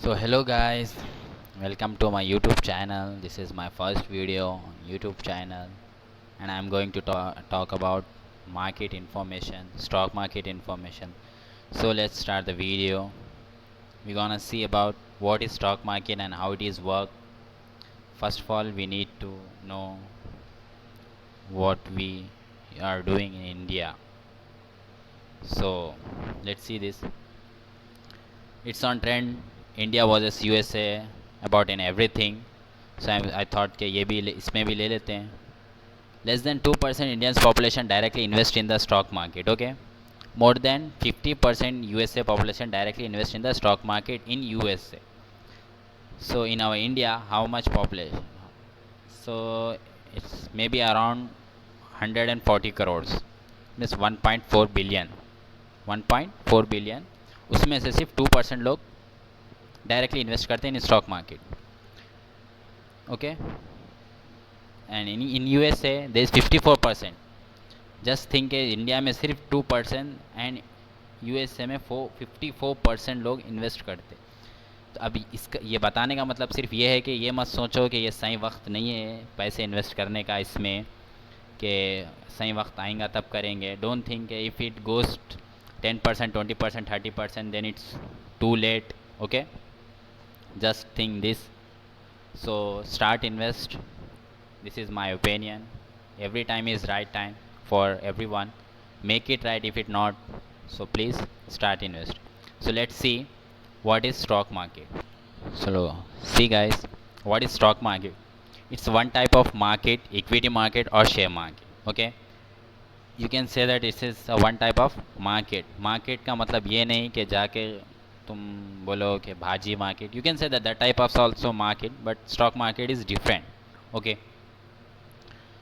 So hello guys, welcome to my YouTube channel. This is my first video on YouTube channel and I'm going to talk about market information, stock market information. So let's start the video. We're gonna see about what is stock market and how it is work. First of all, we need to know what we are doing in India. So let's see this. It's on trend. India versus USA about in everything. So I thought कि ये भी इसमें भी ले लेते हैं. Less than 2% Indians population directly invest in the stock market. Okay, more than 50% USA population directly invest in the stock market in USA. So in our India, how much population? So it's maybe around 140 crores. Means 1.4 billion. 1.4 billion. उसमें से सिर्फ 2% लोग directly invest करते हैं in stock market. Okay, and in USA there is 54%. Just think India में सिर्फ 2% and USA में 54% लोग इन्वेस्ट करते. तो अभी इसका ये बताने का मतलब सिर्फ ये है कि ये मत सोचो कि ये सही वक्त नहीं है पैसे इन्वेस्ट करने का इसमें, कि सही वक्त आएगा तब करेंगे. Don't think if it goes 10%, 20%, 30%, then it's too late. Okay, just think this. So start invest. This is my opinion. Every time is right time for everyone. Make it right if it not. So please start invest. So let's see what is stock market. So see guys, what is stock market? It's one type of market, equity market or share market. Okay, you can say that this is a one type of market. Market का मतलब ये नहीं कि जाके तुम बोलो कि भाजी market. You can say that type of also market, but stock market is different. Okay.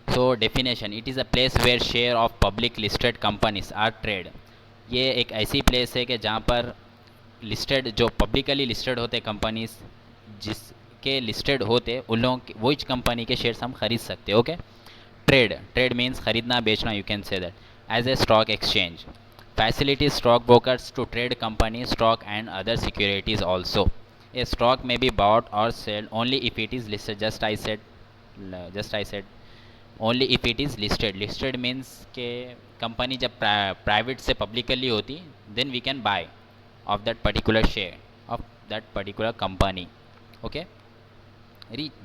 So definition, it is a place where share of public listed companies are traded. ये एक ऐसी प्लेस है कि जहाँ पर लिस्टेड जो publicly listed होते companies, जिसके लिस्टेड होते उन लोगों के वही कंपनी के शेयर्स हम खरीद सकते. ओके. ट्रेड मीन्स खरीदना बेचना. You can say that as a stock exchange facilities stock brokers to trade company stock and other securities also. A stock may be bought or sold only if it is listed. Just I said only if it is listed means के company जब private से publicly होती then we can buy of that particular share of that particular company. Okay,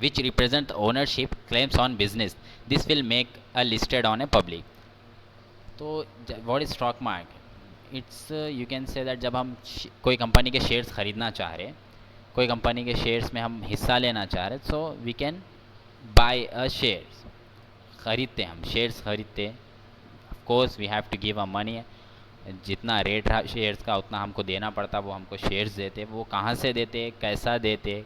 which represent ownership claims on business. This will make a listed on a public. तो what is stock market? It's you can say that जब हम कोई company के shares खरीदना चाह रहे, कोई company के शेयर्स में हम हिस्सा लेना चाह रहे, so we can buy a shares. खरीदते हम शेयर्स खरीदते. Of course we have to give a money. जितना रेट रहा शेयर्स का उतना हमको देना पड़ता, वो हमको शेयर्स देते. वो कहाँ से देते, कैसा देते,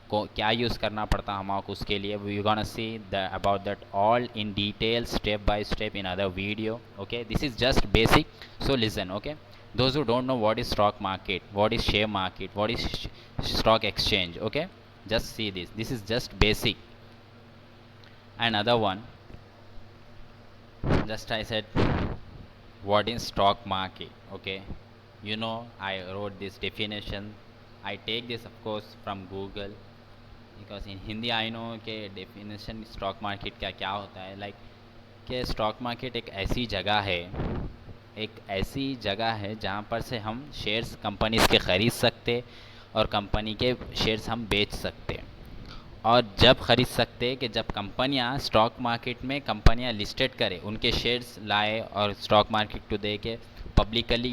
को क्या यूज़ करना पड़ता हमको उसके लिए, we gonna see about that all in detail step by step in other video. Okay, this is just basic, so listen. Okay, those who don't know what is stock market, what is share market, what is stock exchange, okay, just see this is just basic. Another one, just I said what is stock market. Okay, you know I wrote this definition. I take this of course from Google, because in Hindi I know के definition stock market का क्या होता है. Like कि stock market एक ऐसी जगह है जहाँ पर से हम शेयर्स कंपनीज के ख़रीद सकते और कंपनी के शेयर्स हम बेच सकते. और जब ख़रीद सकते कि जब कंपनियाँ स्टॉक मार्केट में कंपनियाँ लिस्टेड करें, उनके शेयर्स लाए और स्टॉक मार्केट को दे के पब्लिकली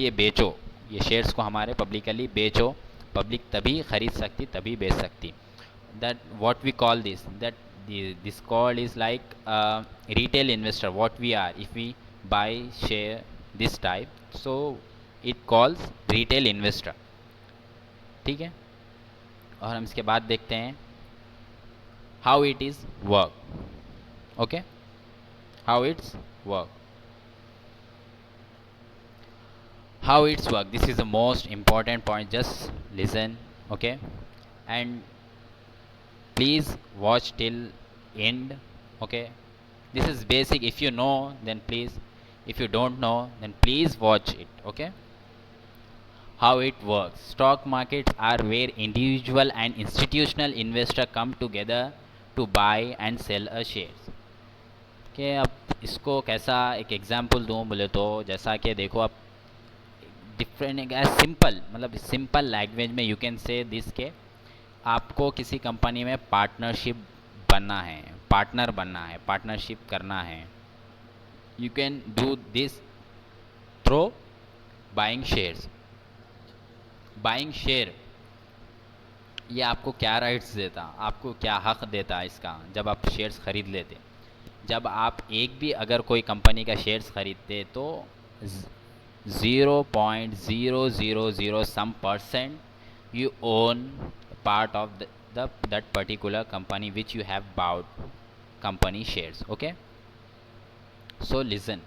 ये बेचो, ये शेयर्स को हमारे पब्लिकली बेचो. पब्लिक तभी खरीद सकती, तभी बेच सकती. That what we call that this call is like retail investor. What we are if we buy share this type, so it calls retail investor. ठीक है, और हम इसके बाद देखते हैं how it is work. Okay, how it's work. How it's work, this is the most important point, just listen. Okay, and please watch till end. Okay, this is basic. If you know then please, if you don't know then please watch it. Okay, how it works. Stock markets are where individual and institutional investor come together to buy and sell a shares. कि अब इसको कैसा एक example दूँ बोले तो जैसा कि देखो आप डिफरेंट एज सिंपल मतलब सिंपल लैंग्वेज में यू कैन से दिस के आपको किसी कंपनी में पार्टनरशिप बनना है, पार्टनर बनना है, पार्टनरशिप करना है. You can do this through buying shares. Buying share ये आपको क्या राइट्स देता, आपको क्या हक देता इसका जब आप शेयर्स खरीद लेते. जब आप एक भी अगर कोई कंपनी का शेयर्स खरीदते तो 0.000 some percent you own part of that particular company which you have bought company shares. Okay, so listen,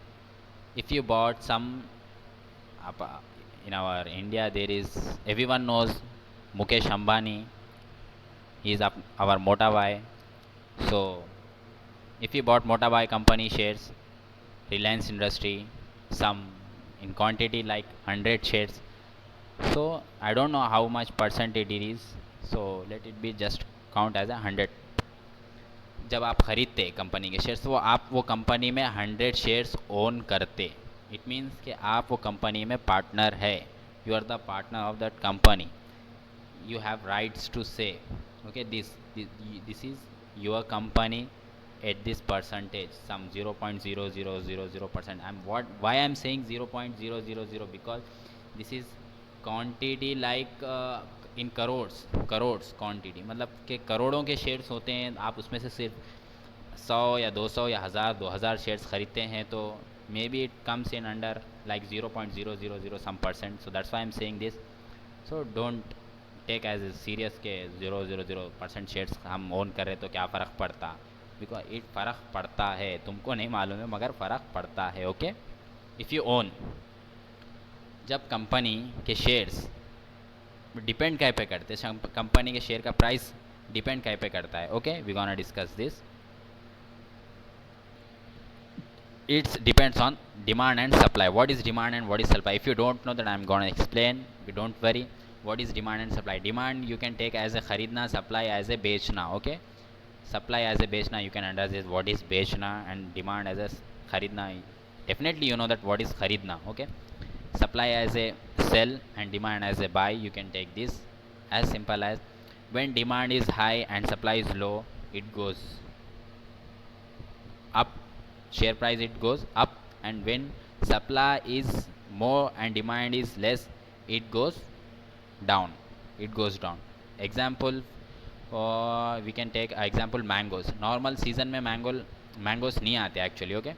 if you bought some in our India there is everyone knows Mukesh Ambani. He is our Motabhai. So if you bought Motabhai company shares, Reliance Industry, some in quantity like 100 shares, so I don't know how much percentage it is, so let it be just count as 100. जब आप खरीदते company के shares वो आप वो company में 100 shares own करते. It means कि आप वो कंपनी में पार्टनर है. You are the partner of that company. you have rights to say okay this is your company at this percentage, some 0.0000%. Why I'm saying 0.000 because this is quantity like in crores quantity, मतलब कि करोड़ों के shares होते हैं. आप उसमें से सिर्फ 100 या 200 या 1000 शेयर्स खरीदते हैं तो may be it comes in under like 0.000 some percent. So that's why I'm saying this. So don't take as serious के 0.00% शेयर्स हम ओन कर रहे तो क्या फ़र्क पड़ता. बिकॉज इट फ़र्क पड़ता है, तुमको नहीं मालूम है मगर फ़र्क पड़ता है. ओके, इफ़ यू ओन, जब कंपनी के शेयर्स डिपेंड क्या पे करते हैं, कंपनी के शेयर का प्राइस डिपेंड क्या पे करता है. Okay, we gonna discuss this. It depends on demand and supply. What is demand and what is supply? If you don't know that, I'm gonna explain. Don't worry. What is demand and supply? Demand you can take as a kharidna, supply as a bechna. Okay, supply as a bechna you can understand what is bechna, and demand as a kharidna. Definitely you know that what is kharidna. Okay, supply as a sell and demand as a buy. You can take this as simple as when demand is high and supply is low, it goes up, share price it goes up, and when supply is more and demand is less, it goes down, it goes down. Example, we can take example mangoes. Normal season में mangoes नहीं आते actually. Okay,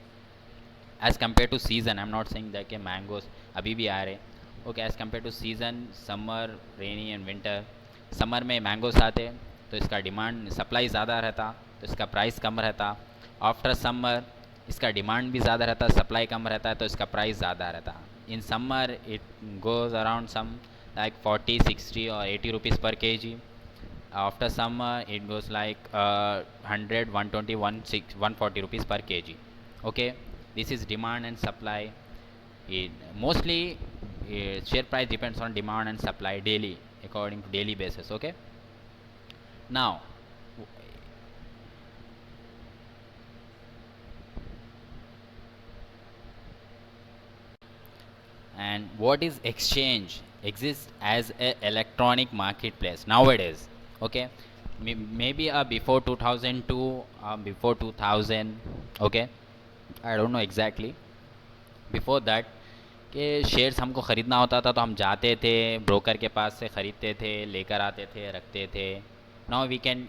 as compared to season, I'm not saying that के mangoes अभी भी आ रहे. Okay, as compared to season, summer, rainy and winter, summer में mangoes आते तो इसका डिमांड सप्लाई ज़्यादा रहता तो इसका प्राइस कम रहता. आफ्टर समर इसका डिमांड भी ज़्यादा रहता, सप्लाई कम रहता है तो इसका प्राइस ज़्यादा रहता. In summer it goes around some like 40, 60 or 80 rupees per kg. After summer it goes like 100, 120, 140 rupees per kg. Okay, this is demand and supply. Mostly share price depends on demand and supply daily, according to daily basis. Okay, now and what is exchange? Exists as a electronic marketplace nowadays. Okay, maybe before 2002, before 2000. Okay, I don't know exactly. Before that कि shares हमको ख़रीदना होता था तो हम जाते थे broker के पास से ख़रीदते थे, लेकर आते थे, रखते थे. Now we can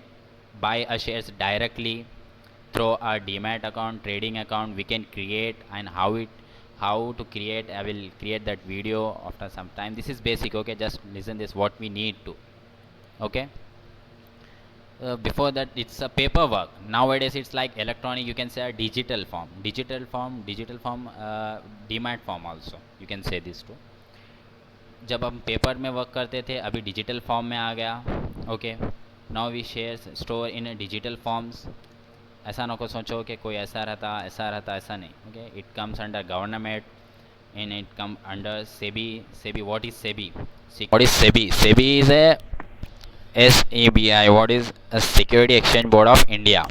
buy a shares directly through our demat account, trading account. We can create, and how to create, I will create that video after some time. This is basic. Okay, just listen this what we need to. Okay, before that it's a paperwork. Nowadays it's like electronic, you can say a digital form, demat form also you can say this too. जब हम paper में work करते थे अभी digital form में आ गया. Okay, now we share store in digital forms. ऐसा ना को सोचो कि कोई ऐसा रहता ऐसा नहीं. Okay, it comes under government. and it come under SEBI. SEBI, what is SEBI? What is SEBI? SEBI is a SEBI. What is a Security Exchange Board of India?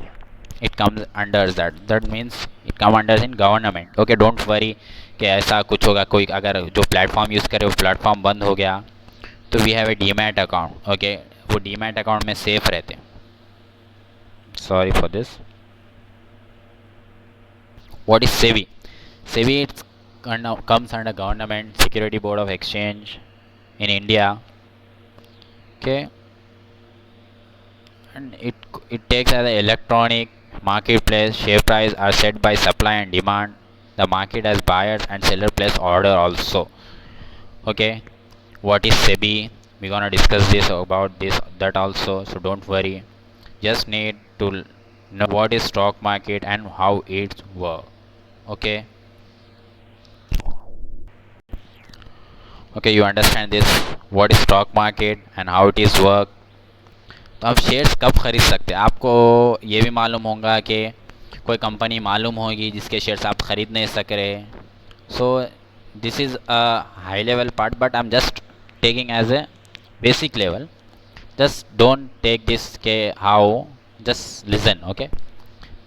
It comes under that. That means it come under in government. Okay, don't worry कि ऐसा कुछ होगा, कोई अगर जो platform use करे वो platform बंद हो गया तो we have a demat account. Okay, वो डीमैट अकाउंट में सेफ रहते. Sorry for this. What is SEBI? SEBI comes under Government Security Board of Exchange in India. Okay, and it takes as an electronic marketplace. Share price are set by supply and demand. The market has buyers and seller place order also. Okay, what is SEBI? We're gonna discuss this about this that also. So don't worry. Just need to know what is stock market and how it works. Okay. Okay, you understand this, what is stock market and how it is work. तो आप shares कब खरीद सकते हैं? आपको ये भी मालूम होगा कि कोई कंपनी मालूम होगी जिसके शेयर्स आप खरीद नहीं सक रहे. So this is a high level part but I am just taking as a basic level. Just don't take this के हाउ, जस्ट लिसन. ओके,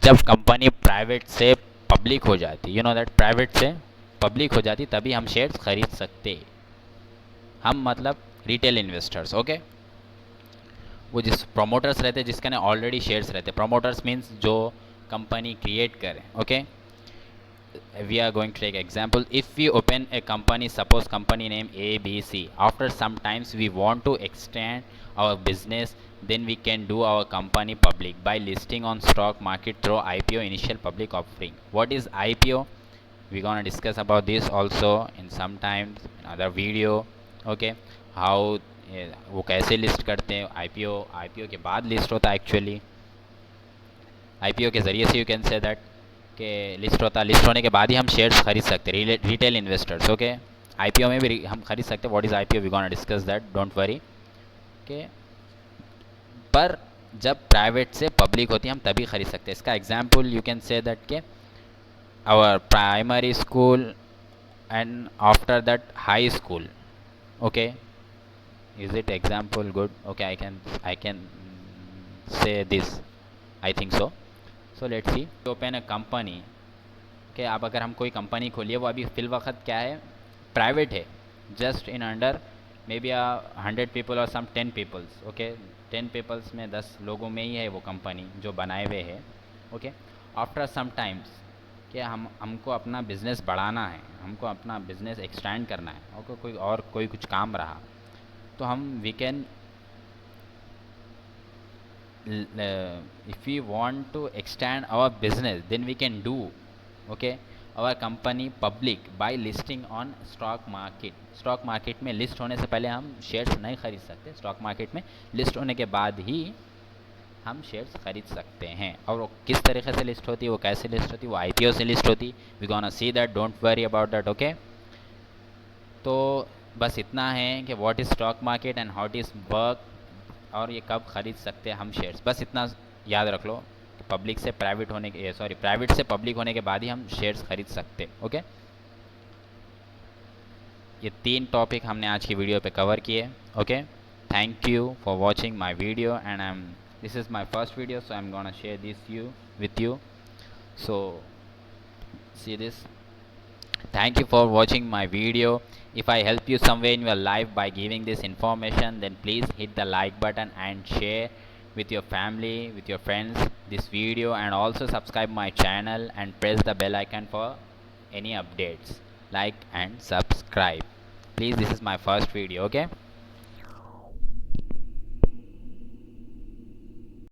जब कंपनी प्राइवेट से पब्लिक हो जाती, यू नो दैट, प्राइवेट से public हो जाती तभी हम शेयर्स खरीद सकते. हम मतलब रिटेल इन्वेस्टर्स. ओके, वो जिस प्रोमोटर्स रहते हैं जिसके ना ऑलरेडी शेयर्स रहते. प्रोमोटर्स मीन्स जो कंपनी क्रिएट करें. Okay, we are going to take example. If we open a company, suppose company name ABC, after some times we want to extend our business, then we can do our company public by listing on stock market through IPO, initial public offering. What is IPO? We're gonna discuss about this also in some times in other video. Okay, how वो कैसे list करते हैं. IPO के बाद list होता है actually. IPO के ज़रिए से यू कैन से दैट के लिस्ट होता है. लिस्ट होने के बाद ही हम शेयर्स खरीद सकते हैं, रिटेल इन्वेस्टर्स. ओके, आईपीओ में भी हम खरीद सकते हैं. What is IPO? We gonna discuss that, don't worry. Okay, पर जब प्राइवेट से पब्लिक होती है हम तभी खरीद सकते हैं. इसका example you can say that के our primary school and after that high school. Okay, is it example good? Okay, I can say this, I think so. So let's see. Open a company. Okay, अब अगर हम कोई company खोलिए, वो अभी fill वक्त क्या है, प्राइवेट है. Just in under may be 100 people और सम 10 पीपल्स. ओके, 10 पीपल्स में 10 लोगों में ही है वो कंपनी जो बनाए हुए है. ओके, आफ्टर सम टाइम्स कि हमको अपना बिजनेस बढ़ाना है, हमको अपना बिजनेस एक्सटेंड करना है. ओके, कोई कुछ काम रहा तो हम we can if we want to extend our business then we can do, okay, our company public by listing on stock market. Stock market में लिस्ट होने से पहले हम शेयर्स नहीं खरीद सकते. स्टॉक मार्केट में लिस्ट होने के बाद ही हम शेयर्स खरीद सकते हैं. और वो किस तरीके से लिस्ट होती है, वो कैसे लिस्ट होती है, वो आईपीओ से लिस्ट होती. We gonna see that, don't worry about that. Okay, तो बस इतना है कि what is stock market and how it is work, और ये कब खरीद सकते हैं हम शेयर्स. बस इतना याद रख लो. पब्लिक से प्राइवेट होने के प्राइवेट से पब्लिक होने के बाद ही हम शेयर्स खरीद सकते. ओके, ये 3 टॉपिक हमने आज की वीडियो पे कवर किए. Okay, thank you for watching my video and this is my first video, so I am gonna share this with you. So see this. Thank you for watching my video. If I help you somewhere in your life by giving this information, then please hit the like button and share with your family, with your friends this video, and also subscribe my channel and press the bell icon for any updates. Like and subscribe please. This is my first video. Okay.